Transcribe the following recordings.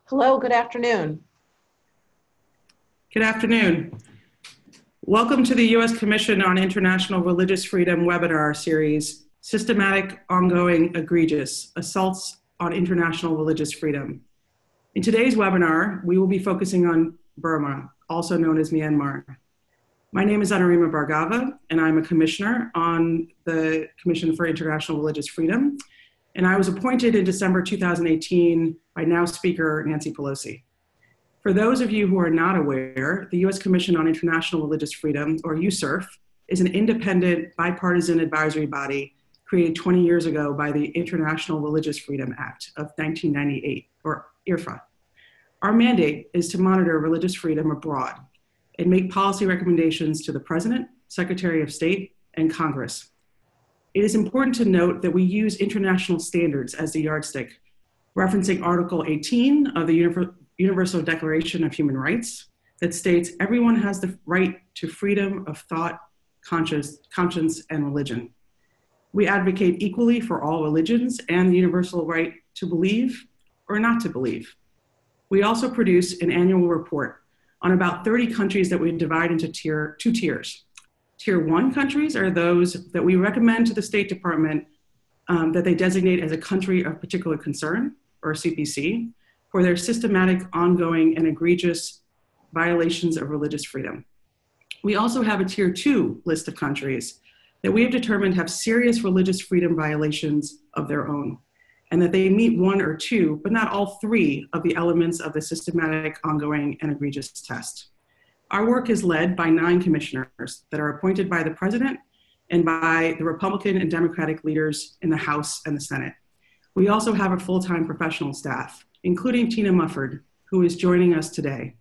Hello, good afternoon. Good afternoon. Welcome to the U.S. Commission on International Religious Freedom webinar series, Systematic, Ongoing, Egregious, Assaults on International Religious Freedom. In today's webinar, we will be focusing on Burma, also known as Myanmar. My name is Anurima Bhargava, and I'm a commissioner on the Commission for International Religious Freedom. And I was appointed in December 2018 by now Speaker Nancy Pelosi. For those of you who are not aware, the U.S. Commission on International Religious Freedom, or USCIRF, is an independent bipartisan advisory body created 20 years ago by the International Religious Freedom Act of 1998, or IRFA. Our mandate is to monitor religious freedom abroad and make policy recommendations to the President, Secretary of State, and Congress. It is important to note that we use international standards as the yardstick, referencing Article 18 of the Universal Declaration of Human Rights that states everyone has the right to freedom of thought, conscience, and religion. We advocate equally for all religions and the universal right to believe or not to believe. We also produce an annual report on about 30 countries that we divide into two tiers. Tier 1 countries are those that we recommend to the State Department that they designate as a country of particular concern, or CPC, for their systematic, ongoing, and egregious violations of religious freedom. We also have a Tier 2 list of countries that we have determined have serious religious freedom violations of their own, and that they meet one or two, but not all three, of the elements of the systematic, ongoing, and egregious test. Our work is led by 9 commissioners that are appointed by the President and by the Republican and Democratic leaders in the House and the Senate. We also have a full-time professional staff, including Tina Mufford, who is joining us today.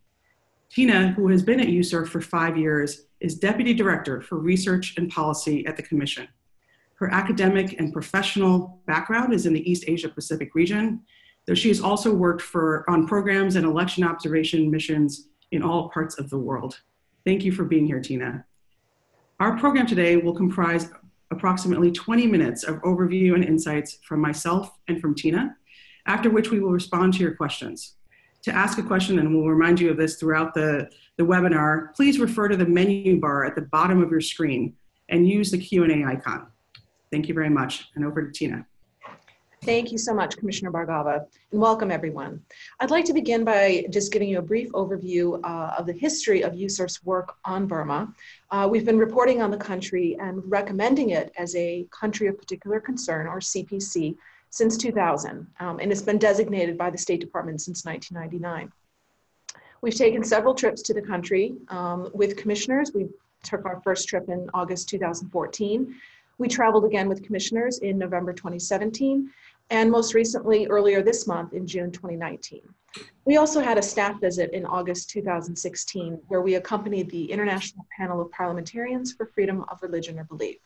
Tina, who has been at USCIRF for 5 years, is Deputy Director for Research and Policy at the Commission. Her academic and professional background is in the East Asia Pacific region, though she has also worked on programs and election observation missions in all parts of the world. Thank you for being here, Tina. Our program today will comprise approximately 20 minutes of overview and insights from myself and from Tina, after which we will respond to your questions. To ask a question, and we'll remind you of this throughout the webinar, please refer to the menu bar at the bottom of your screen and use the Q&A icon. Thank you very much, and over to Tina. Thank you so much, Commissioner Bhargava, and welcome everyone. I'd like to begin by just giving you a brief overview of the history of USCIRF's work on Burma. We've been reporting on the country and recommending it as a country of particular concern, or CPC, since 2000, and it's been designated by the State Department since 1999. We've taken several trips to the country with commissioners. We took our first trip in August 2014. We traveled again with commissioners in November 2017, and most recently, earlier this month, in June 2019. We also had a staff visit in August 2016, where we accompanied the International Panel of Parliamentarians for Freedom of Religion or Belief.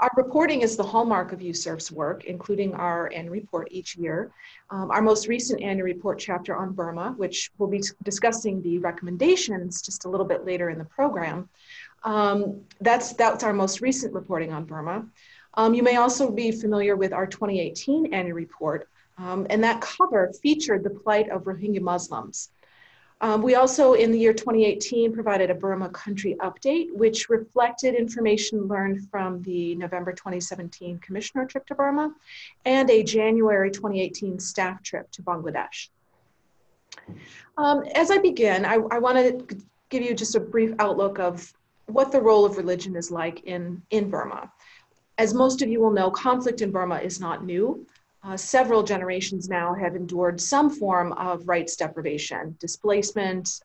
Our reporting is the hallmark of USCIRF's work, including our annual report each year. Our most recent annual report chapter on Burma, which we'll be discussing the recommendations just a little bit later in the program. That's our most recent reporting on Burma. You may also be familiar with our 2018 annual report, and that cover featured the plight of Rohingya Muslims. We also, in the year 2018, provided a Burma country update, which reflected information learned from the November 2017 commissioner trip to Burma and a January 2018 staff trip to Bangladesh. As I begin, I want to give you just a brief outlook of what the role of religion is like in Burma. As most of you will know, conflict in Burma is not new. Several generations now have endured some form of rights deprivation, displacement,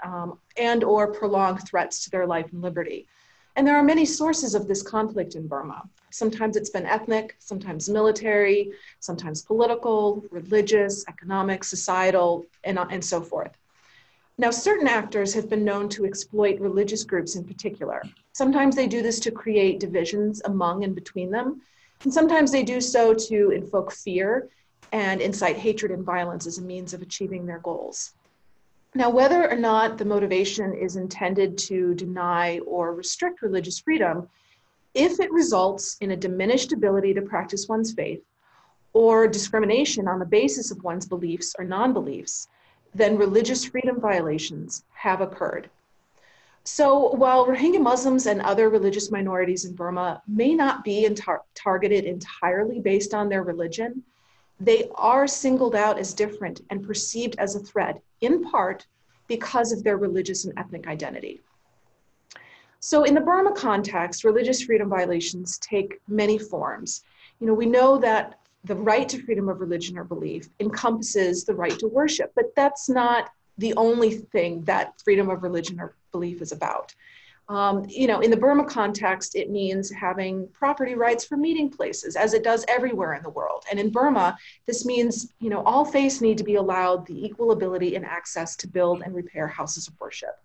and or prolonged threats to their life and liberty. And there are many sources of this conflict in Burma. Sometimes it's been ethnic, sometimes military, sometimes political, religious, economic, societal, and so forth. Now, certain actors have been known to exploit religious groups in particular. Sometimes they do this to create divisions among and between them, and sometimes they do so to invoke fear and incite hatred and violence as a means of achieving their goals. Now, whether or not the motivation is intended to deny or restrict religious freedom, if it results in a diminished ability to practice one's faith or discrimination on the basis of one's beliefs or non-beliefs, then religious freedom violations have occurred. So while Rohingya Muslims and other religious minorities in Burma may not be targeted entirely based on their religion, they are singled out as different and perceived as a threat, in part because of their religious and ethnic identity. So in the Burma context, religious freedom violations take many forms. We know that the right to freedom of religion or belief encompasses the right to worship, but that's not the only thing that freedom of religion or belief is about. In the Burma context, it means having property rights for meeting places, as it does everywhere in the world. And in Burma, this means, all faiths need to be allowed the equal ability and access to build and repair houses of worship.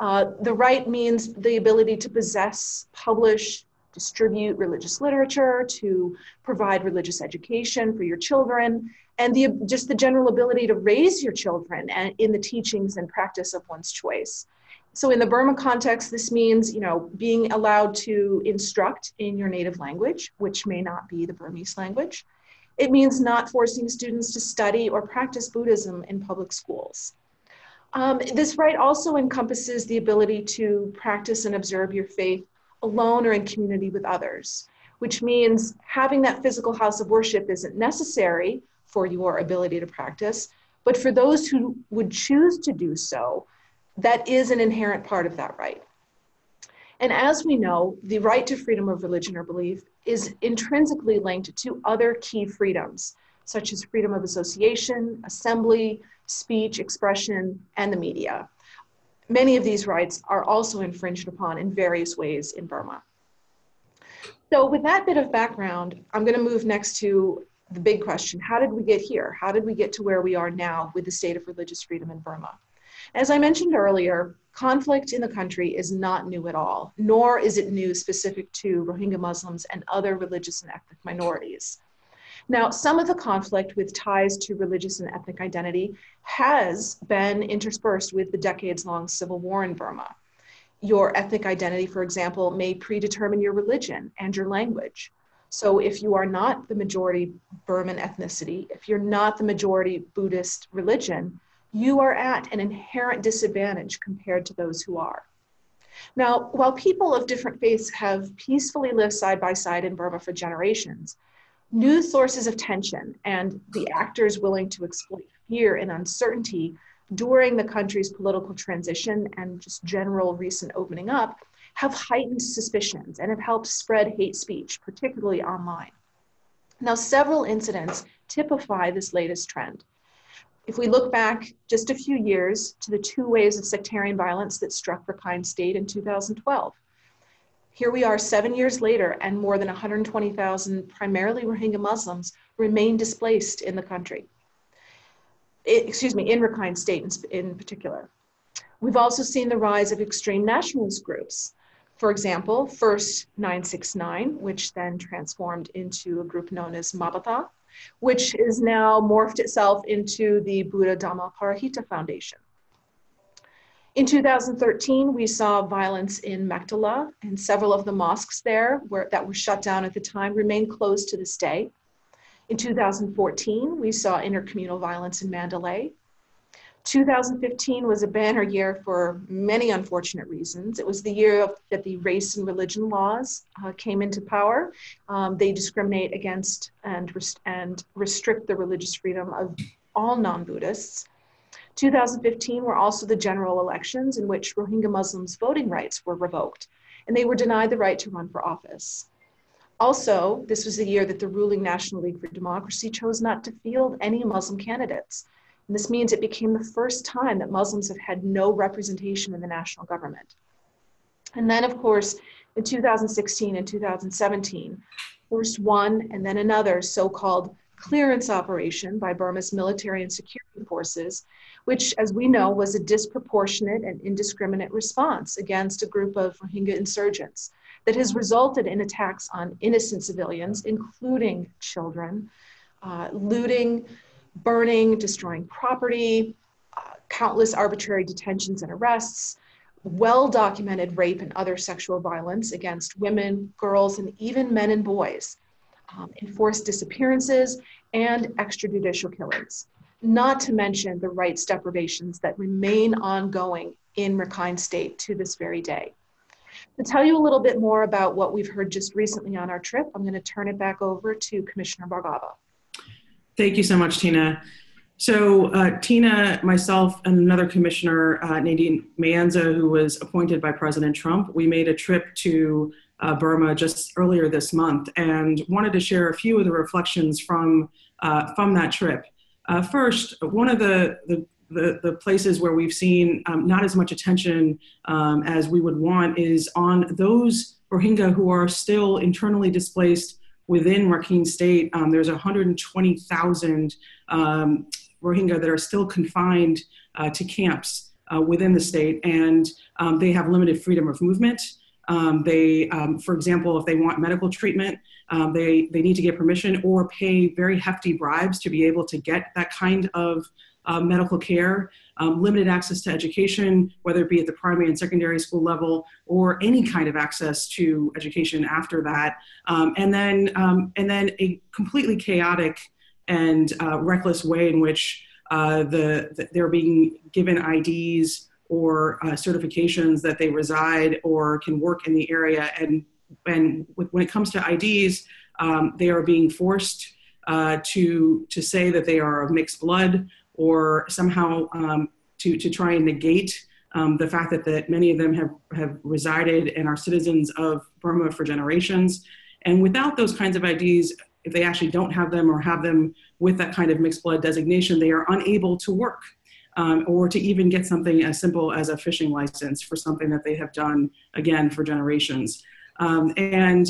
The right means the ability to possess, publish, distribute religious literature, to provide religious education for your children, and just the general ability to raise your children and in the teachings and practice of one's choice. So in the Burma context, this means, being allowed to instruct in your native language, which may not be the Burmese language. It means not forcing students to study or practice Buddhism in public schools. This right also encompasses the ability to practice and observe your faith alone or in community with others, which means having that physical house of worship isn't necessary for your ability to practice, but for those who would choose to do so, that is an inherent part of that right. And as we know, the right to freedom of religion or belief is intrinsically linked to other key freedoms, such as freedom of association, assembly, speech, expression, and the media. Many of these rights are also infringed upon in various ways in Burma. So with that bit of background, I'm going to move next to the big question. How did we get here? How did we get to where we are now with the state of religious freedom in Burma? As I mentioned earlier, conflict in the country is not new at all, nor is it new specific to Rohingya Muslims and other religious and ethnic minorities. Now, some of the conflict with ties to religious and ethnic identity has been interspersed with the decades-long civil war in Burma. Your ethnic identity, for example, may predetermine your religion and your language. So if you are not the majority Burman ethnicity, if you're not the majority Buddhist religion, you are at an inherent disadvantage compared to those who are. Now, while people of different faiths have peacefully lived side by side in Burma for generations, new sources of tension and the actors willing to exploit fear and uncertainty during the country's political transition and just general recent opening up have heightened suspicions and have helped spread hate speech, particularly online. Now, several incidents typify this latest trend. If we look back just a few years to the 2 waves of sectarian violence that struck Rakhine State in 2012, here we are 7 years later, and more than 120,000 primarily Rohingya Muslims remain displaced in the country. In Rakhine State in particular. We've also seen the rise of extreme nationalist groups. For example, first 969, which then transformed into a group known as Mabata, which is now morphed itself into the Buddha Dhamma Parahita Foundation. In 2013, we saw violence in Mektala, and several of the mosques there that were shut down at the time remain closed to this day. In 2014, we saw intercommunal violence in Mandalay. 2015 was a banner year for many unfortunate reasons. It was the year that the race and religion laws came into power. They discriminate against and restrict the religious freedom of all non-Buddhists. 2015 were also the general elections in which Rohingya Muslims' voting rights were revoked, and they were denied the right to run for office. Also, this was the year that the ruling National League for Democracy chose not to field any Muslim candidates. And this means it became the first time that Muslims have had no representation in the national government. And then, of course, in 2016 and 2017, first one and then another so-called clearance operation by Burma's military and security forces, which, as we know, was a disproportionate and indiscriminate response against a group of Rohingya insurgents that has resulted in attacks on innocent civilians, including children, looting, burning, destroying property, countless arbitrary detentions and arrests, well-documented rape and other sexual violence against women, girls, and even men and boys, enforced disappearances, and extrajudicial killings. not to mention the rights deprivations that remain ongoing in Rakhine State to this very day. To tell you a little bit more about what we've heard just recently on our trip, I'm going to turn it back over to Commissioner Bhargava. Thank you so much, Tina. So Tina, myself, and another commissioner, Nadine Maenza, who was appointed by President Trump, we made a trip to Burma just earlier this month and wanted to share a few of the reflections from that trip. First, one of the places where we've seen not as much attention as we would want is on those Rohingya who are still internally displaced within Rakhine State. There's 120,000 Rohingya that are still confined to camps within the state, and they have limited freedom of movement. For example, if they want medical treatment, they need to get permission or pay very hefty bribes to be able to get that kind of medical care, limited access to education, whether it be at the primary and secondary school level or any kind of access to education after that. And then a completely chaotic and reckless way in which they're being given IDs or certifications that they reside or can work in the area. And when it comes to IDs, they are being forced to say that they are of mixed blood, or somehow to try and negate the fact that many of them have resided and are citizens of Burma for generations. And without those kinds of IDs, if they actually don't have them or have them with that kind of mixed blood designation, they are unable to work or to even get something as simple as a fishing license for something that they have done, again, for generations. And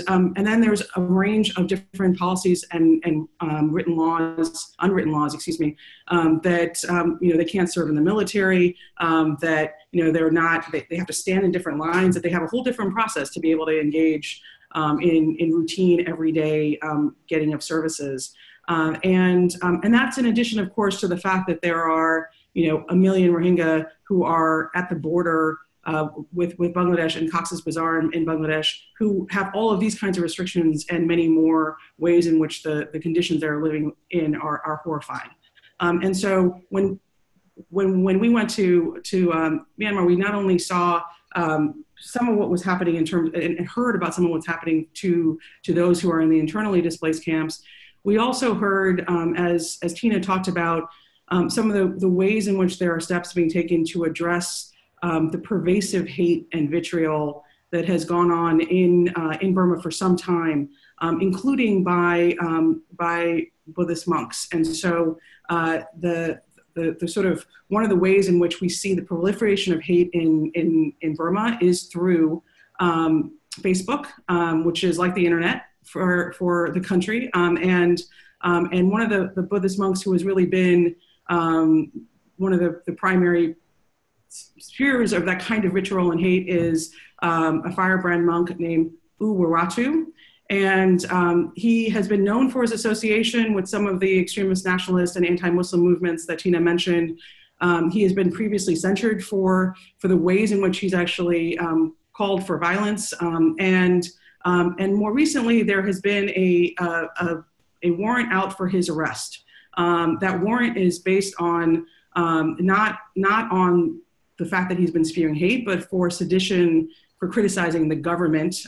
then there's a range of different policies and unwritten laws, that they can't serve in the military, that they have to stand in different lines, that they have a whole different process to be able to engage in routine everyday getting of services, and that's in addition, of course, to the fact that there are 1 million Rohingya who are at the border with Bangladesh and Cox's Bazar in Bangladesh, who have all of these kinds of restrictions and many more ways in which the conditions they're living in are horrifying. And so when we went to Myanmar, we not only saw some of what was happening in terms and heard about some of what's happening to those who are in the internally displaced camps, we also heard, as Tina talked about, some of the ways in which there are steps being taken to address the pervasive hate and vitriol that has gone on in Burma for some time, including by Buddhist monks. And so the sort of one of the ways in which we see the proliferation of hate in Burma is through Facebook, which is like the internet for the country. And one of the Buddhist monks who has really been one of the primary spheres of that kind of vitriol and hate is a firebrand monk named U Waratu. And he has been known for his association with some of the extremist nationalist and anti-Muslim movements that Tina mentioned. He has been previously censured for the ways in which he's actually called for violence. And more recently, there has been a warrant out for his arrest. That warrant is based on not on the fact that he's been spewing hate, but for sedition, for criticizing the government.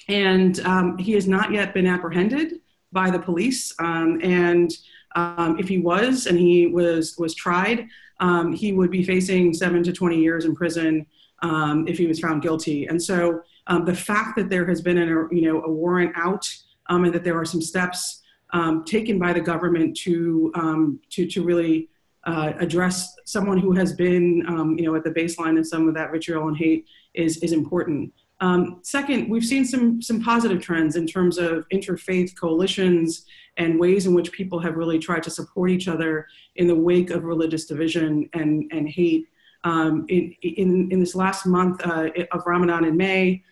And he has not yet been apprehended by the police. And if he was, and he was tried, he would be facing 7 to 20 years in prison if he was found guilty. And so the fact that there has been a warrant out and that there are some steps taken by the government to really address someone who has been, at the baseline of some of that vitriol and hate is important. Second, we've seen some positive trends in terms of interfaith coalitions and ways in which people have really tried to support each other in the wake of religious division and hate. In this last month of Ramadan in May,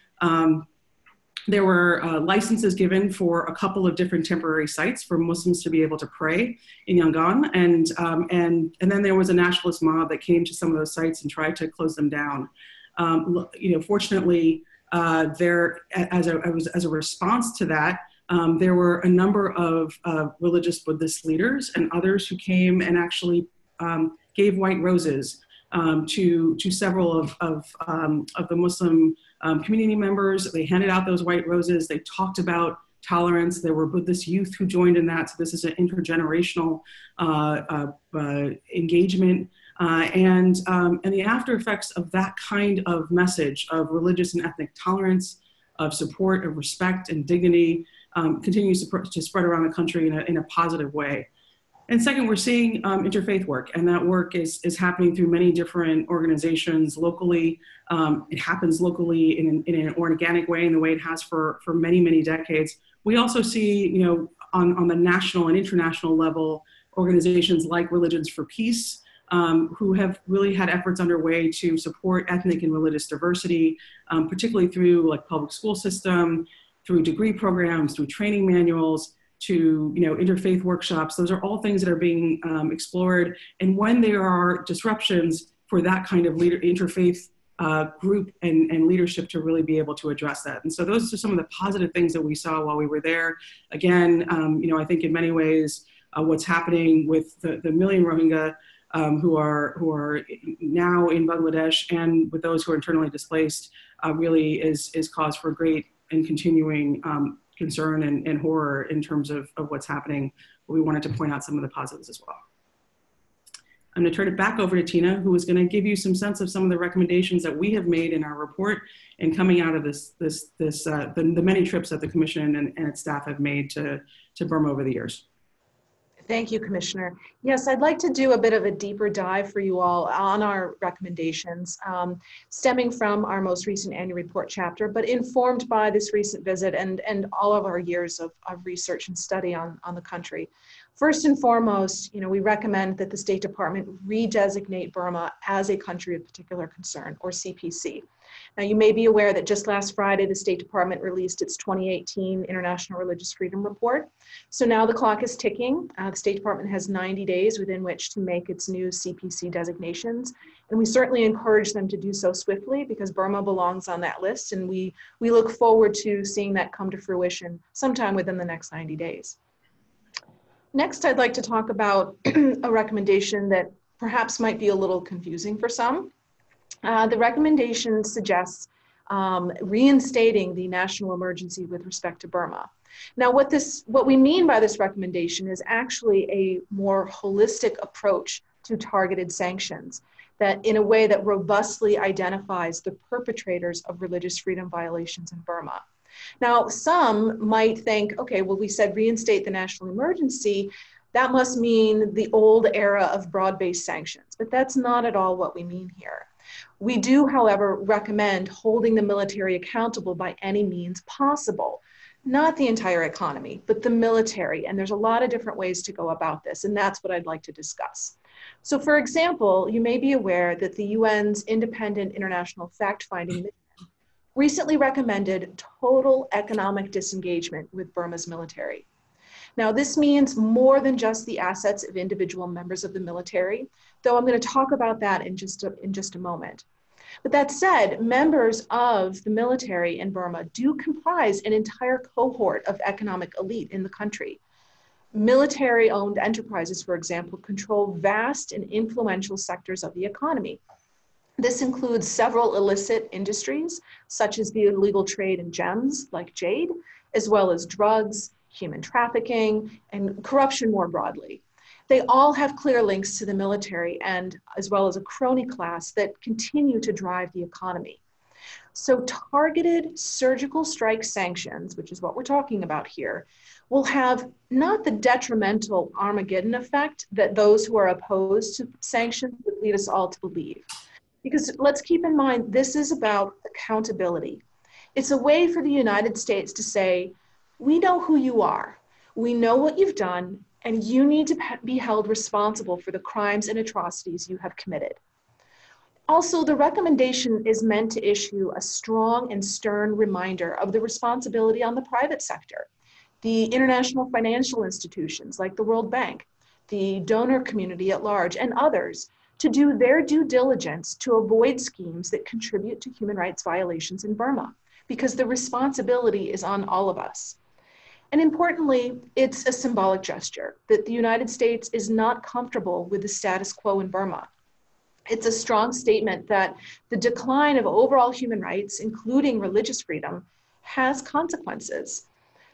there were licenses given for a couple of different temporary sites for Muslims to be able to pray in Yangon, and then there was a nationalist mob that came to some of those sites and tried to close them down. Fortunately, there as a response to that, there were a number of religious Buddhist leaders and others who came and actually gave white roses to several of the Muslim community members. They handed out those white roses. They talked about tolerance. There were Buddhist youth who joined in that. So this is an intergenerational engagement. And the after effects of that kind of message of religious and ethnic tolerance, of support, of respect and dignity continues to spread around the country in a positive way. And second, we're seeing interfaith work, and that work is happening through many different organizations locally. It happens locally in an organic way, in the way it has for many, many decades. We also see, on the national and international level, organizations like Religions for Peace, who have really had efforts underway to support ethnic and religious diversity, particularly through public school system, through degree programs, through training manuals, to interfaith workshops. Those are all things that are being explored. And when there are disruptions, for that kind of interfaith group and leadership to really be able to address that. And so those are some of the positive things that we saw while we were there. Again, I think in many ways, what's happening with the million Rohingya who are now in Bangladesh, and with those who are internally displaced, really is cause for great and continuing concern and horror in terms of what's happening. But we wanted to point out some of the positives as well. I'm going to turn it back over to Tina, who is going to give you some sense of some of the recommendations that we have made in our report and coming out of the many trips that the Commission and its staff have made to Burma over the years. Thank you, Commissioner. Yes, I'd like to do a bit of a deeper dive for you all on our recommendations, stemming from our most recent annual report chapter, but informed by this recent visit and all of our years of research and study on the country. First and foremost, we recommend that the State Department redesignate Burma as a country of particular concern, or CPC. Now, you may be aware that just last Friday, the State Department released its 2018 International Religious Freedom Report. So now the clock is ticking. The State Department has 90 days within which to make its new CPC designations. And we certainly encourage them to do so swiftly, because Burma belongs on that list. And we look forward to seeing that come to fruition sometime within the next 90 days. Next, I'd like to talk about a recommendation that perhaps might be a little confusing for some. The recommendation suggests reinstating the national emergency with respect to Burma. Now, what we mean by this recommendation is actually a more holistic approach to targeted sanctions, that in a way that robustly identifies the perpetrators of religious freedom violations in Burma. Now, some might think, okay, well, we said reinstate the national emergency. That must mean the old era of broad-based sanctions, but that's not at all what we mean here. We do, however, recommend holding the military accountable by any means possible. Not the entire economy, but the military. And there's a lot of different ways to go about this, and that's what I'd like to discuss. So, for example, you may be aware that the UN's Independent International Fact-Finding Mission recently recommended total economic disengagement with Burma's military. Now, this means more than just the assets of individual members of the military, though I'm going to talk about that in just a moment. But that said, members of the military in Burma do comprise an entire cohort of economic elite in the country. Military-owned enterprises, for example, control vast and influential sectors of the economy. This includes several illicit industries, such as the illegal trade in gems, like jade, as well as drugs, human trafficking, and corruption more broadly. They all have clear links to the military, and as well as a crony class that continue to drive the economy. So targeted surgical strike sanctions, which is what we're talking about here, will have not the detrimental Armageddon effect that those who are opposed to sanctions would lead us all to believe. Because let's keep in mind, this is about accountability. It's a way for the United States to say, we know who you are, we know what you've done, and you need to be held responsible for the crimes and atrocities you have committed. Also, the recommendation is meant to issue a strong and stern reminder of the responsibility on the private sector, the international financial institutions like the World Bank, the donor community at large, and others, to do their due diligence to avoid schemes that contribute to human rights violations in Burma, because the responsibility is on all of us. And importantly, it's a symbolic gesture that the United States is not comfortable with the status quo in Burma. It's a strong statement that the decline of overall human rights, including religious freedom, has consequences.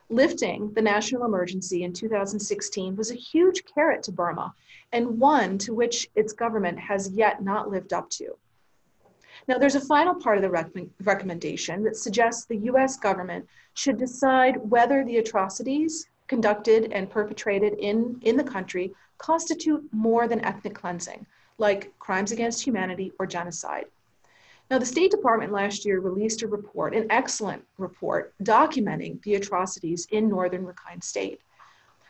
Lifting the national emergency in 2016 was a huge carrot to Burma, and one to which its government has yet not lived up to. Now, there's a final part of the recommendation that suggests the US government should decide whether the atrocities conducted and perpetrated in the country constitute more than ethnic cleansing, like crimes against humanity or genocide. Now, the State Department last year released a report, an excellent report, documenting the atrocities in northern Rakhine State.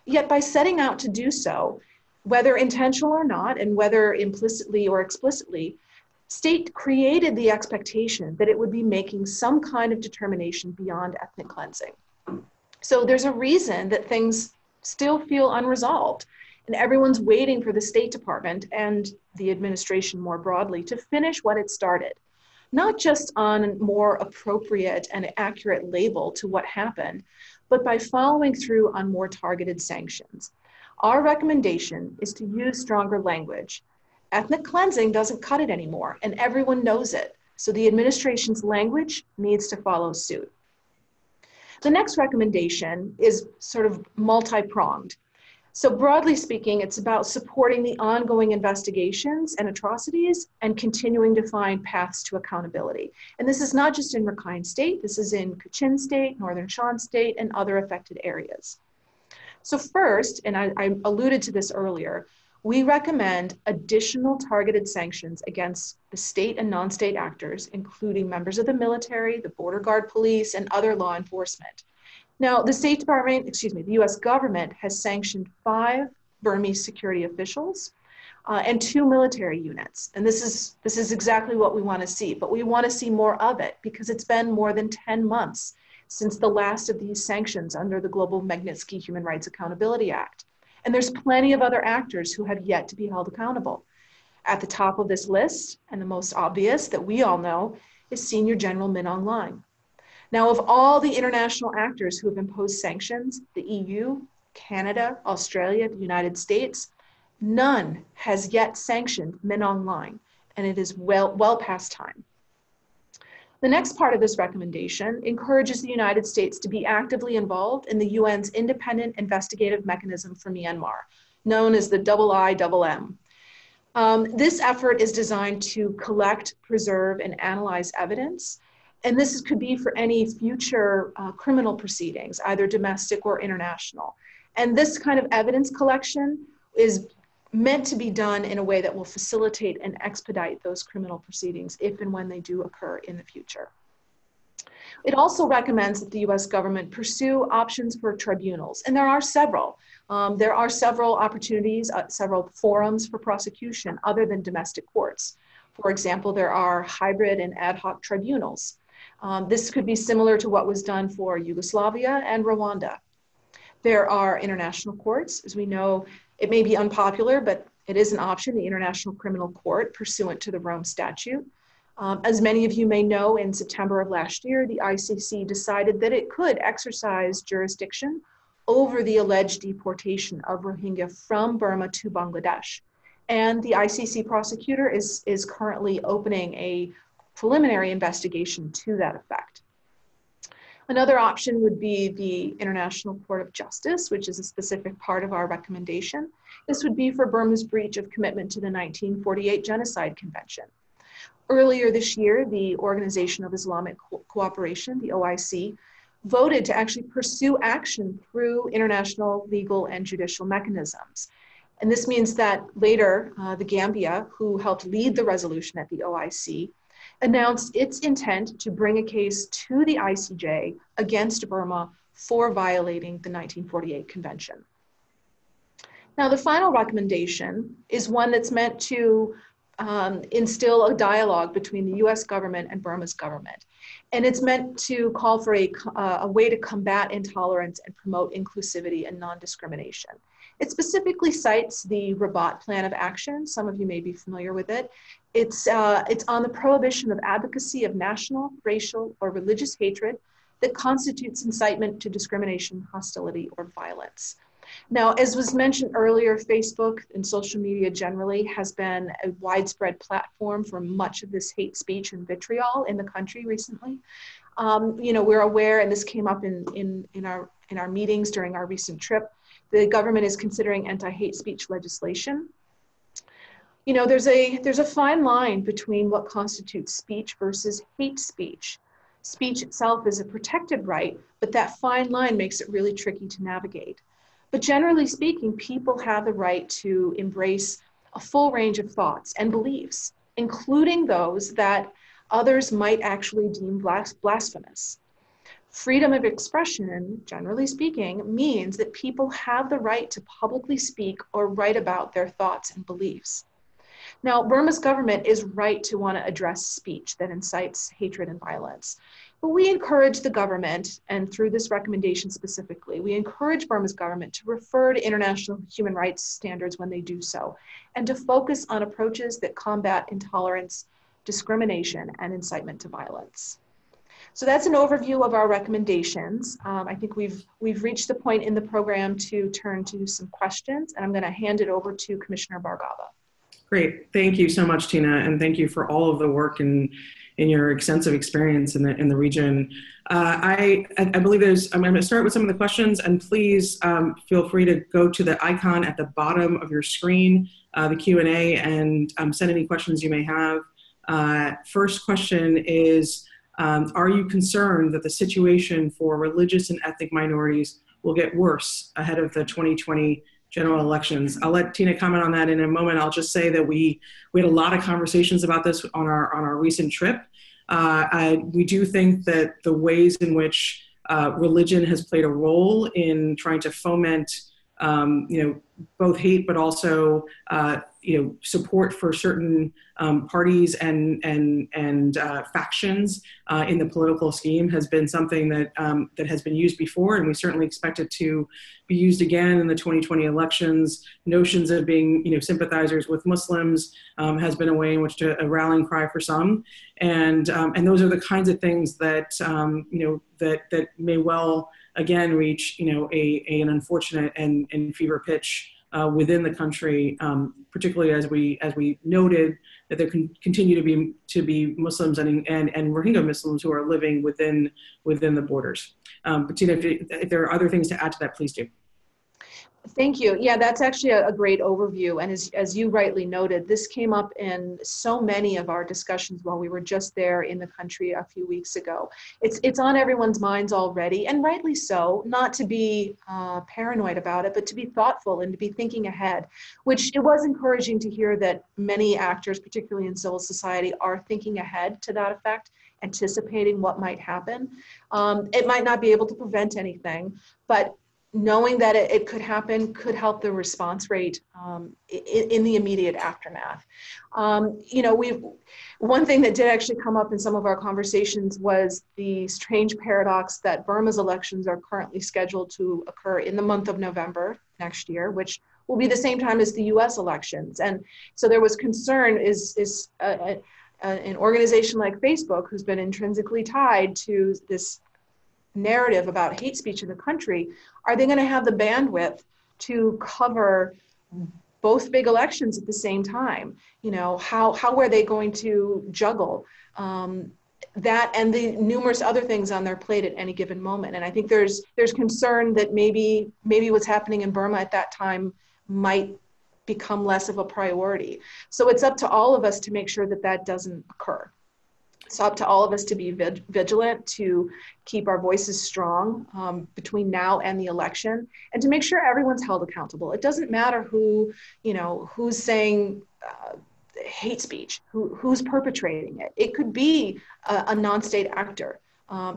Yet by setting out to do so, whether intentional or not, and whether implicitly or explicitly, State created the expectation that it would be making some kind of determination beyond ethnic cleansing. So there's a reason that things still feel unresolved, and everyone's waiting for the State Department and the administration more broadly to finish what it started, not just on a more appropriate and accurate label to what happened, but by following through on more targeted sanctions. Our recommendation is to use stronger language. Ethnic cleansing doesn't cut it anymore, and everyone knows it. So the administration's language needs to follow suit. The next recommendation is sort of multi-pronged. So broadly speaking, it's about supporting the ongoing investigations and atrocities and continuing to find paths to accountability. And this is not just in Rakhine State, this is in Kachin State, Northern Shan State, and other affected areas. So first, and I alluded to this earlier, we recommend additional targeted sanctions against the state and non-state actors, including members of the military, the border guard police, and other law enforcement. Now, the State Department, the US government has sanctioned 5 Burmese security officials and 2 military units. And this is exactly what we want to see, but we want to see more of it because it's been more than 10 months since the last of these sanctions under the Global Magnitsky Human Rights Accountability Act. And there's plenty of other actors who have yet to be held accountable. At the top of this list, and the most obvious that we all know, is Senior General Min Aung Hlaing. Now, of all the international actors who have imposed sanctions, the EU, Canada, Australia, the United States, none has yet sanctioned Min Aung Hlaing, and it is well past time. The next part of this recommendation encourages the United States to be actively involved in the UN's independent investigative mechanism for Myanmar, known as the IIMM. This effort is designed to collect, preserve, and analyze evidence. And this could be for any future criminal proceedings, either domestic or international. And this kind of evidence collection is meant to be done in a way that will facilitate and expedite those criminal proceedings if and when they do occur in the future. It also recommends that the US government pursue options for tribunals, and there are several. There are several opportunities, several forums for prosecution other than domestic courts. For example, there are hybrid and ad hoc tribunals. This could be similar to what was done for Yugoslavia and Rwanda. There are international courts. As we know, it may be unpopular, but it is an option, the International Criminal Court, pursuant to the Rome Statute. As many of you may know, in September of last year, the ICC decided that it could exercise jurisdiction over the alleged deportation of Rohingya from Burma to Bangladesh. And the ICC prosecutor is currently opening a preliminary investigation to that effect. Another option would be the International Court of Justice, which is a specific part of our recommendation. This would be for Burma's breach of commitment to the 1948 Genocide Convention. Earlier this year, the Organization of Islamic Cooperation, the OIC, voted to actually pursue action through international legal and judicial mechanisms. And this means that later, the Gambia, who helped lead the resolution at the OIC, announced its intent to bring a case to the ICJ against Burma for violating the 1948 convention. Now, the final recommendation is one that's meant to instill a dialogue between the US government and Burma's government. And it's meant to call for a way to combat intolerance and promote inclusivity and non-discrimination. It specifically cites the Rabat Plan of Action. Some of you may be familiar with it. It's on the prohibition of advocacy of national, racial, or religious hatred, that constitutes incitement to discrimination, hostility, or violence. Now, as was mentioned earlier, Facebook and social media generally has been a widespread platform for much of this hate speech and vitriol in the country recently. We're aware, and this came up in our meetings during our recent trip, the government is considering anti-hate speech legislation. There's a fine line between what constitutes speech versus hate speech. Speech itself is a protected right, but that fine line makes it really tricky to navigate. But generally speaking, people have the right to embrace a full range of thoughts and beliefs, including those that others might actually deem blasphemous. Freedom of expression, generally speaking, means that people have the right to publicly speak or write about their thoughts and beliefs. Now, Burma's government is right to want to address speech that incites hatred and violence. But we encourage the government, and through this recommendation specifically, we encourage Burma's government to refer to international human rights standards when they do so, and to focus on approaches that combat intolerance, discrimination, and incitement to violence. So that's an overview of our recommendations. I think we've reached the point in the program to turn to some questions, and I'm going to hand it over to Commissioner Bhargava. Great. Thank you so much, Tina, and thank you for all of the work in your extensive experience in the region. I believe I'm going to start with some of the questions, and please feel free to go to the icon at the bottom of your screen, the Q&A, and send any questions you may have. First question is, are you concerned that the situation for religious and ethnic minorities will get worse ahead of the 2020 general elections? I'll let Tina comment on that in a moment. I'll just say that we had a lot of conversations about this on our recent trip. We do think that the ways in which religion has played a role in trying to foment, both hate, but also, support for certain parties and factions in the political scheme has been something that has been used before, and we certainly expect it to be used again in the 2020 elections. Notions of being, sympathizers with Muslims has been a way in which a rallying cry for some, and those are the kinds of things that that may well again reach an unfortunate and fever pitch within the country, particularly as we noted that there continue to be Muslims and Rohingya Muslims who are living within the borders. But Tina, if there are other things to add to that, please do. Thank you. Yeah, that's actually a great overview. And as you rightly noted, this came up in so many of our discussions while we were just there in the country a few weeks ago. It's on everyone's minds already, and rightly so, not to be paranoid about it, but to be thoughtful and to be thinking ahead, which it was encouraging to hear that many actors, particularly in civil society, are thinking ahead to that effect, anticipating what might happen. It might not be able to prevent anything, but knowing that it could happen could help the response rate in the immediate aftermath. One thing that did actually come up in some of our conversations was the strange paradox that Burma's elections are currently scheduled to occur in the month of November next year, which will be the same time as the US elections. And so there was concern, is an organization like Facebook, who's been intrinsically tied to this narrative about hate speech in the country, are they going to have the bandwidth to cover both big elections at the same time? How are they going to juggle that and the numerous other things on their plate at any given moment? And I think there's concern that maybe what's happening in Burma at that time might become less of a priority. So it's up to all of us to make sure that doesn't occur. It's up to all of us to be vigilant, to keep our voices strong between now and the election, and to make sure everyone's held accountable. It doesn't matter who's saying hate speech, who's perpetrating it. It could be a non-state actor.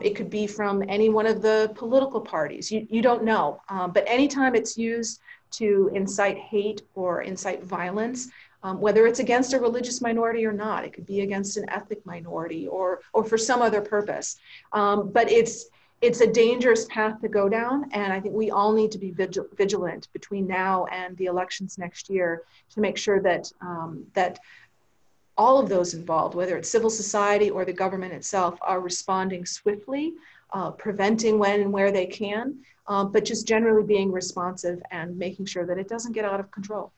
It could be from any one of the political parties. You don't know. But anytime it's used to incite hate or incite violence, whether it's against a religious minority or not, it could be against an ethnic minority or for some other purpose. But it's a dangerous path to go down, and I think we all need to be vigilant between now and the elections next year to make sure that that all of those involved, whether it's civil society or the government itself, are responding swiftly preventing when and where they can, but just generally being responsive and making sure that it doesn't get out of control.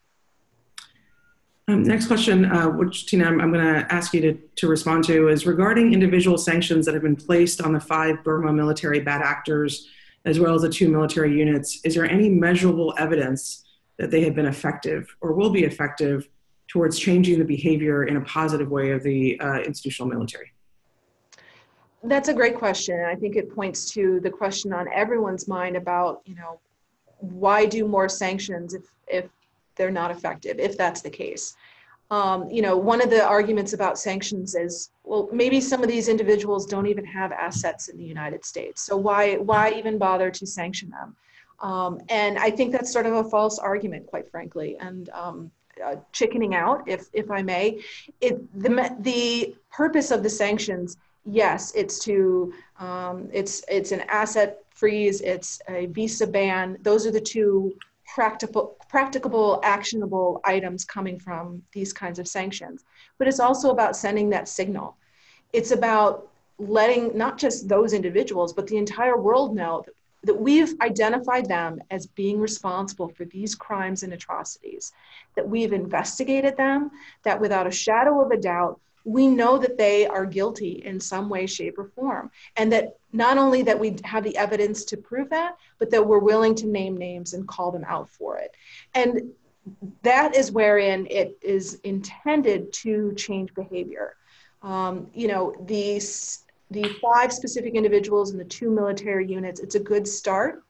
Next question, which Tina, I'm going to ask you to respond to, is regarding individual sanctions that have been placed on the 5 Burma military bad actors, as well as the 2 military units. Is there any measurable evidence that they have been effective or will be effective towards changing the behavior in a positive way of the institutional military? That's a great question. And I think it points to the question on everyone's mind about, why do more sanctions if they're not effective, if that's the case. One of the arguments about sanctions is, well, maybe some of these individuals don't even have assets in the United States. So why even bother to sanction them? And I think that's sort of a false argument, quite frankly. And chickening out, if I may, the purpose of the sanctions, yes, it's an asset freeze, it's a visa ban. Those are the 2 practicable, actionable items coming from these kinds of sanctions. But it's also about sending that signal. It's about letting not just those individuals, but the entire world know that we've identified them as being responsible for these crimes and atrocities, that we've investigated them, that without a shadow of a doubt, we know that they are guilty in some way, shape, or form. And that not only that we have the evidence to prove that, but that we're willing to name names and call them out for it. And that is wherein it is intended to change behavior. The 5 specific individuals and the 2 military units, it's a good start.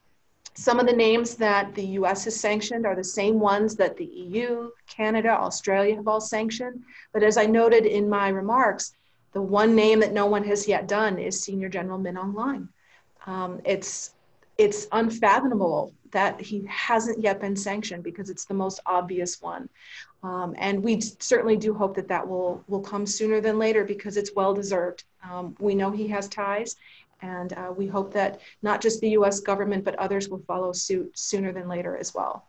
Some of the names that the US has sanctioned are the same ones that the EU, Canada, Australia have all sanctioned. But as I noted in my remarks, the one name that no one has yet done is Senior General Min Aung Hlaing. It's unfathomable that he hasn't yet been sanctioned because it's the most obvious one. And we certainly do hope that will come sooner than later because it's well-deserved. We know he has ties, and we hope that not just the US government, but others will follow suit sooner than later as well.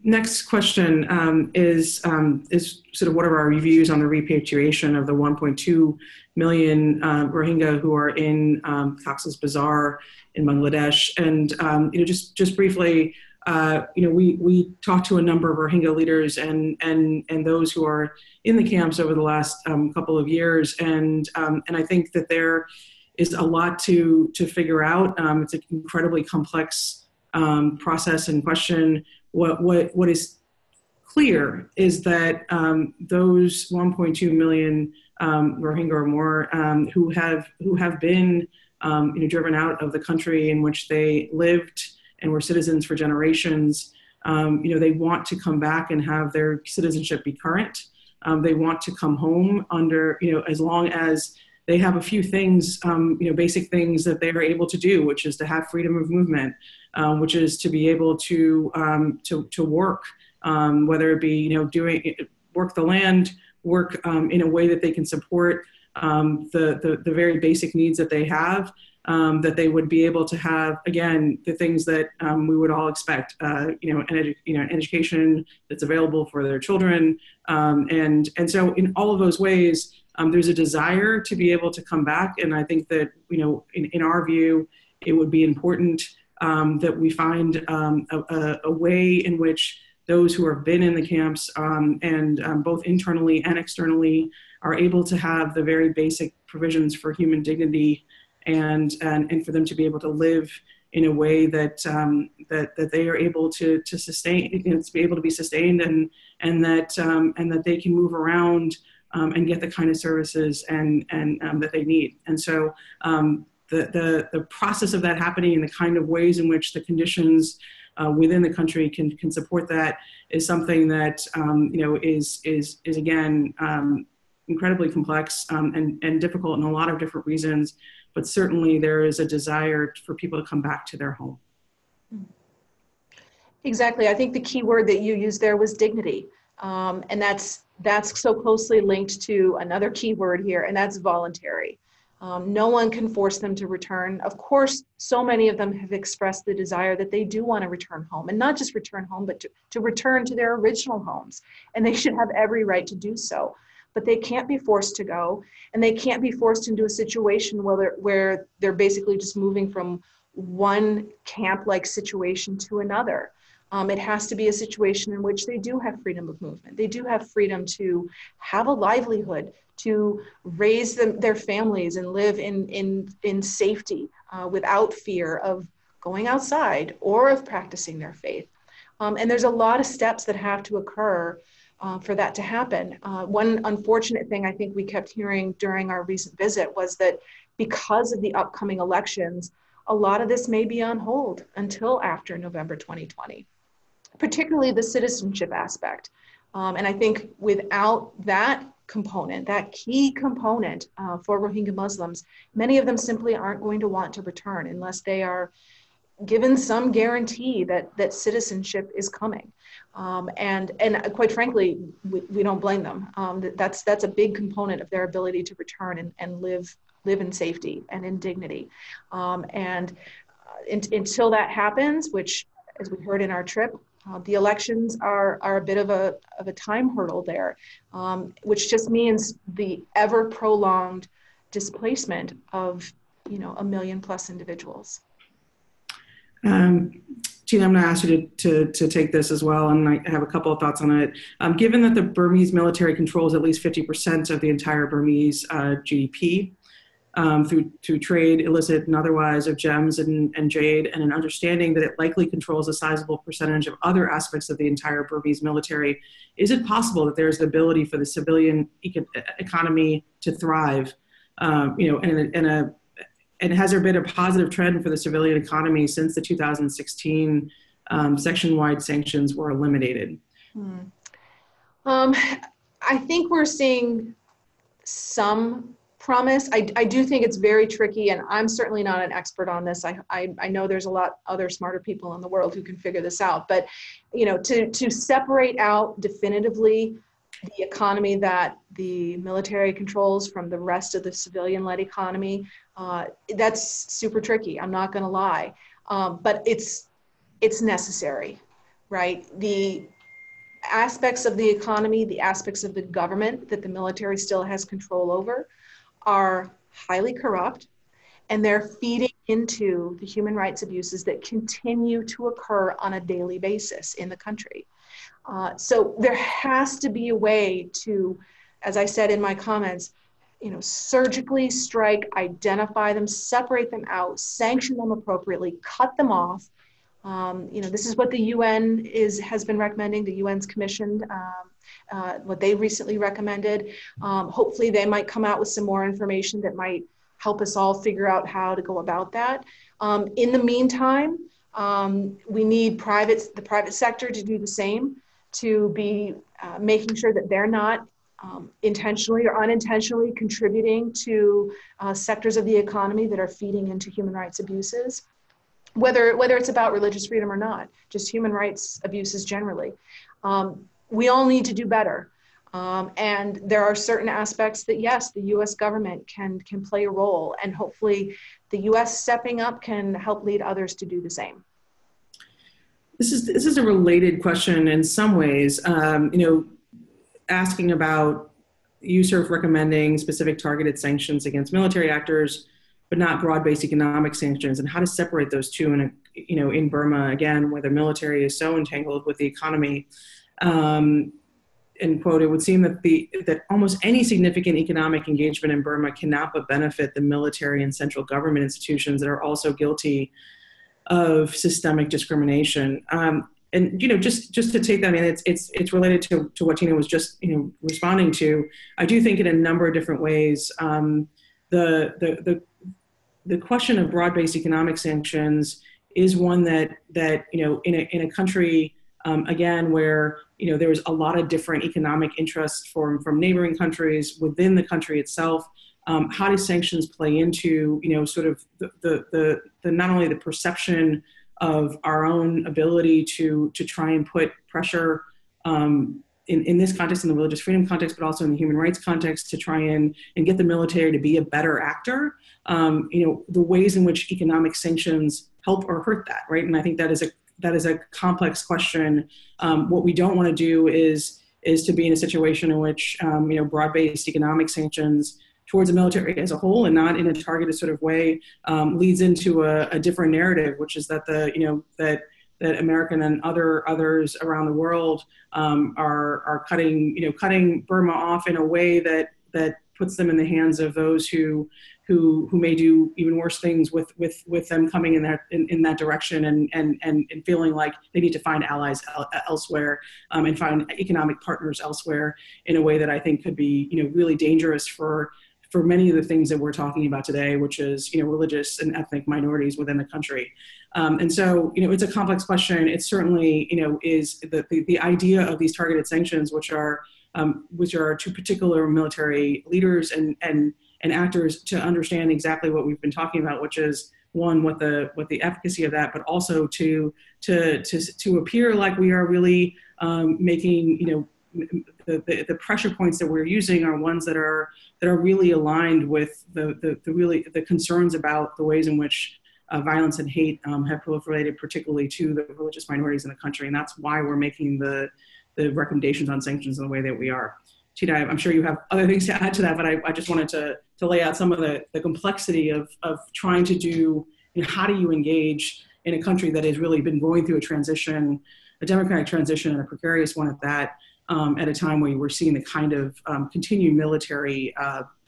Next question is sort of what are our reviews on the repatriation of the 1.2 million Rohingya who are in Cox's Bazar in Bangladesh? And just briefly, we talked to a number of Rohingya leaders and those who are in the camps over the last couple of years, and I think that there is a lot to figure out. It's an incredibly complex process and question. What is clear is that those 1.2 million Rohingya or more who have been driven out of the country in which they lived and were citizens for generations, they want to come back and have their citizenship be current. They want to come home under, as long as they have a few things, basic things that they are able to do, which is to have freedom of movement, which is to be able to work, whether it be work the land, work in a way that they can support the very basic needs that they have, that they would be able to have, again, the things that we would all expect, an education that's available for their children, and so in all of those ways. There's a desire to be able to come back, and I think that in our view, it would be important that we find a way in which those who have been in the camps and both internally and externally are able to have the very basic provisions for human dignity and for them to be able to live in a way that that they are able to sustain, to be able to be sustained, and that they can move around. And get the kind of services and that they need. And so the process of that happening and the kind of ways in which the conditions within the country can support that is something that is again incredibly complex and difficult in a lot of different reasons. But certainly there is a desire for people to come back to their home. Exactly. I think the key word that you used there was dignity. And that's so closely linked to another key word here, and that's voluntary. No one can force them to return. Of course, so many of them have expressed the desire that they do want to return home, and not just return home, but to return to their original homes. And they should have every right to do so. but they can't be forced to go, and they can't be forced into a situation where they're basically just moving from one camp-like situation to another. It has to be a situation in which they do have freedom of movement. They do have freedom to have a livelihood, to raise their families and live in safety without fear of going outside or of practicing their faith. And there's a lot of steps that have to occur for that to happen. One unfortunate thing I think we kept hearing during our recent visit was that because of the upcoming elections, a lot of this may be on hold until after November 2020, particularly the citizenship aspect. And I think without that component, that key component for Rohingya Muslims, many of them simply aren't going to want to return unless they are given some guarantee that citizenship is coming. And quite frankly, we don't blame them. That's a big component of their ability to return and live in safety and in dignity. Until that happens, which, as we heard in our trip, the elections are a bit of a time hurdle there, which just means the ever prolonged displacement of 1 million plus individuals. Tina, I'm going to ask you to take this as well, and I have a couple of thoughts on it. Given that the Burmese military controls at least 50% of the entire Burmese GDP through trade, illicit and otherwise, of gems and jade, and an understanding that it likely controls a sizable percentage of other aspects of the entire Burmese military, is it possible that there's the ability for the civilian economy to thrive? And has there been a positive trend for the civilian economy since the 2016 section-wide sanctions were eliminated? I think we're seeing some promise. I do think it's very tricky, and I'm certainly not an expert on this. I know there's a lot other smarter people in the world who can figure this out. But to separate out definitively the economy that the military controls from the rest of the civilian-led economy, that's super tricky. I'm not going to lie, but it's necessary, right? The aspects of the economy, the aspects of the government that the military still has control over, are highly corrupt, and they're feeding into the human rights abuses that continue to occur on a daily basis in the country. So there has to be a way to, as I said in my comments, surgically strike, identify them, separate them out, sanction them appropriately, cut them off. This is what the UN has been recommending. The UN's commissioned what they recently recommended. Hopefully they might come out with some more information that might help us all figure out how to go about that. In the meantime, we need the private sector to do the same, to be making sure that they're not intentionally or unintentionally contributing to sectors of the economy that are feeding into human rights abuses, whether it's about religious freedom or not, just human rights abuses generally. We all need to do better. And there are certain aspects that, yes, the US government can play a role, and hopefully the US stepping up can help lead others to do the same. This is a related question in some ways, asking about USCIRF recommending specific targeted sanctions against military actors, but not broad-based economic sanctions, and how to separate those two in Burma, again, where the military is so entangled with the economy. End quote, it would seem that almost any significant economic engagement in Burma cannot but benefit the military and central government institutions that are also guilty of systemic discrimination. And just to take that, I mean, it's related to what Tina was just responding to. I do think in a number of different ways, the question of broad-based economic sanctions is one that in a country again where there's a lot of different economic interests from neighboring countries within the country itself. How do sanctions play into sort of the not only the perception of our own ability to try and put pressure in this context, in the religious freedom context, but also in the human rights context, to try and get the military to be a better actor. The ways in which economic sanctions help or hurt that, right? And I think that is a complex question. What we don't want to do is is to be in a situation in which, broad-based economic sanctions towards the military as a whole and not in a targeted sort of way leads into a different narrative, which is that that American and others around the world are cutting Burma off in a way that puts them in the hands of those who may do even worse things with them coming in that direction and feeling like they need to find allies elsewhere and find economic partners elsewhere in a way that I think could be really dangerous for many of the things that we're talking about today, which is religious and ethnic minorities within the country. And so it's a complex question. It certainly is the idea of these targeted sanctions, which are to particular military leaders and actors to understand exactly what we've been talking about, which is one, what the efficacy of that, but also to appear like we are really making the pressure points that we're using are ones that are really aligned with the concerns about the ways in which violence and hate have proliferated, particularly to the religious minorities in the country, and that's why we're making the recommendations on sanctions in the way that we are. Tina, I'm sure you have other things to add to that, but I just wanted to lay out some of the complexity of trying to do, how do you engage in a country that has really been going through a transition, a democratic transition, and a precarious one at that, at a time where we're seeing the kind of continued military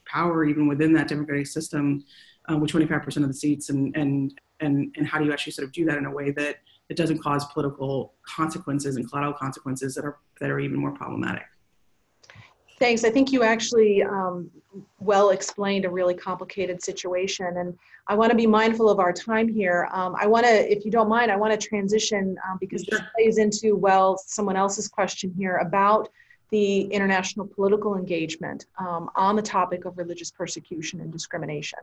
power even within that democratic system with 25% of the seats, and how do you actually sort of do that in a way that it doesn't cause political consequences and collateral consequences that are even more problematic. Thanks. I think you actually well explained a really complicated situation, and I want to be mindful of our time here. I want to, if you don't mind, I want to transition because this plays into, someone else's question here about the international political engagement on the topic of religious persecution and discrimination,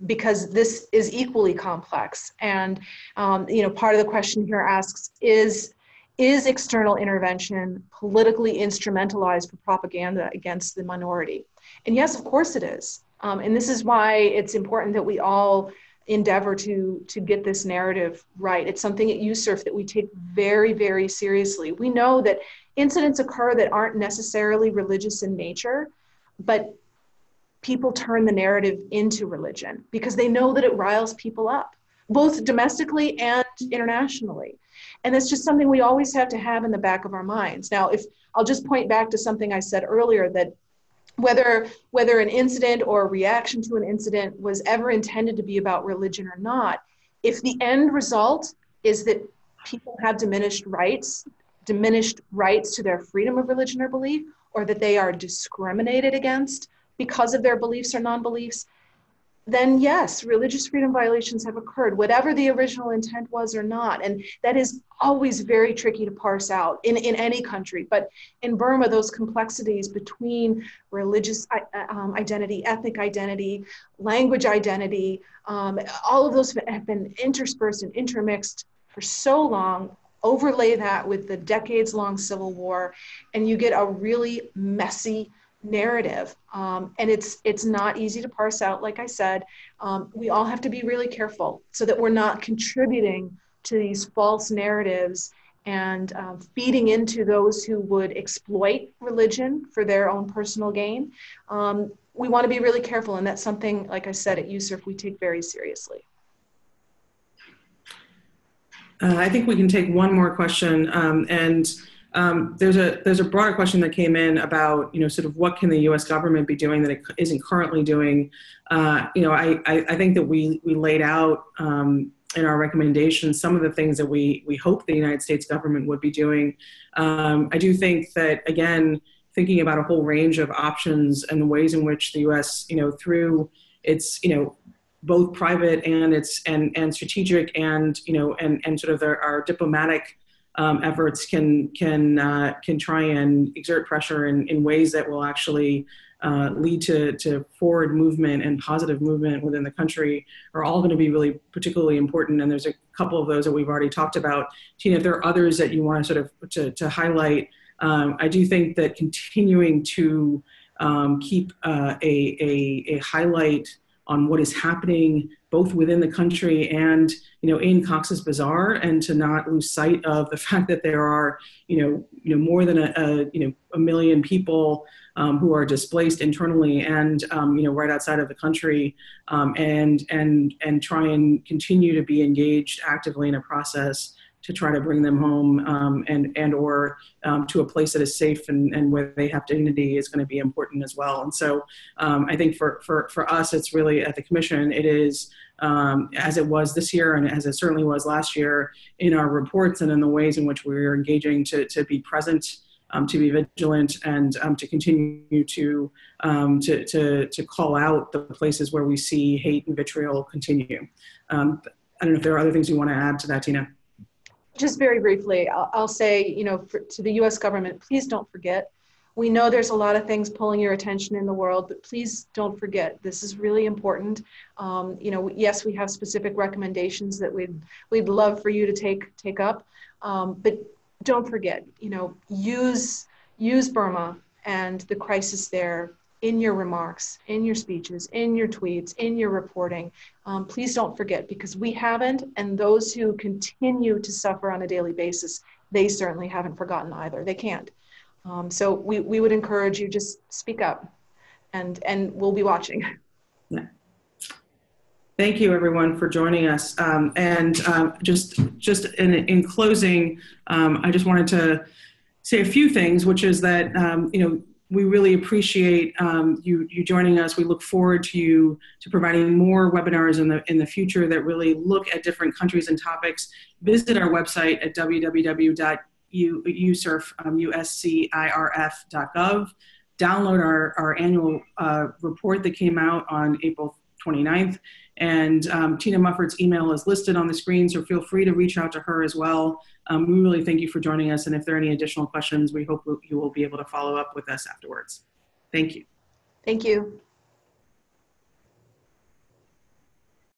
because this is equally complex. And part of the question here asks, is external intervention politically instrumentalized for propaganda against the minority? And yes, of course it is. And this is why it's important that we all endeavor to get this narrative right. It's something at USCIRF that we take very, very seriously. We know that incidents occur that aren't necessarily religious in nature, but people turn the narrative into religion because they know that it riles people up, both domestically and internationally. And that's just something we always have to have in the back of our minds. Now, if I'll just point back to something I said earlier, that whether an incident or a reaction to an incident was ever intended to be about religion or not, if the end result is that people have diminished rights to their freedom of religion or belief, or that they are discriminated against because of their beliefs or non-beliefs, then yes, religious freedom violations have occurred, whatever the original intent was or not. And that is always very tricky to parse out in any country. But in Burma, those complexities between religious identity, ethnic identity, language identity, all of those have been interspersed and intermixed for so long. Overlay that with the decades-long civil war, and you get a really messy narrative. And it's not easy to parse out, like I said. We all have to be really careful so that we're not contributing to these false narratives and feeding into those who would exploit religion for their own personal gain. We want to be really careful, and that's something, like I said, at USCIRF we take very seriously. I think we can take one more question, there's a broader question that came in about sort of what can the U.S. government be doing that it isn't currently doing. I think that we laid out in our recommendations some of the things that we hope the United States government would be doing. I do think that, again, thinking about a whole range of options and the ways in which the U.S. through its both private and strategic and sort of our diplomatic efforts can try and exert pressure in ways that will actually lead to forward movement and positive movement within the country are all going to be really particularly important. And there's a couple of those that we've already talked about. Tina, if there are others that you want to sort of to highlight, I do think that continuing to keep a highlight on what is happening both within the country and, in Cox's Bazar, and to not lose sight of the fact that there are, more than a million people who are displaced internally and, right outside of the country, and try and continue to be engaged actively in a process to try to bring them home or to a place that is safe and where they have dignity is going to be important as well. And so I think for us, it's really at the Commission, it is, as it was this year and as it certainly was last year, in our reports and in the ways in which we're engaging to be present, to be vigilant, and to continue to call out the places where we see hate and vitriol continue. I don't know if there are other things you want to add to that, Tina. Just very briefly, I'll say, to the U.S. government, please don't forget. We know there's a lot of things pulling your attention in the world, but please don't forget. This is really important. Yes, we have specific recommendations that we'd love for you to take up, but don't forget. Use Burma and the crisis there in your remarks, in your speeches, in your tweets, in your reporting. Please don't forget, because we haven't, and those who continue to suffer on a daily basis, they certainly haven't forgotten either. They can't. So we would encourage you, just speak up, and we'll be watching. Yeah. Thank you, everyone, for joining us. Just in closing, I just wanted to say a few things, which is that we really appreciate you joining us. We look forward to providing more webinars in the future that really look at different countries and topics. Visit our website at www.USCIRF.gov. Download our annual report that came out on April 29th. And Tina Mufford's email is listed on the screen, so feel free to reach out to her as well. We really thank you for joining us, and if there are any additional questions, we hope you will be able to follow up with us afterwards. Thank you. Thank you.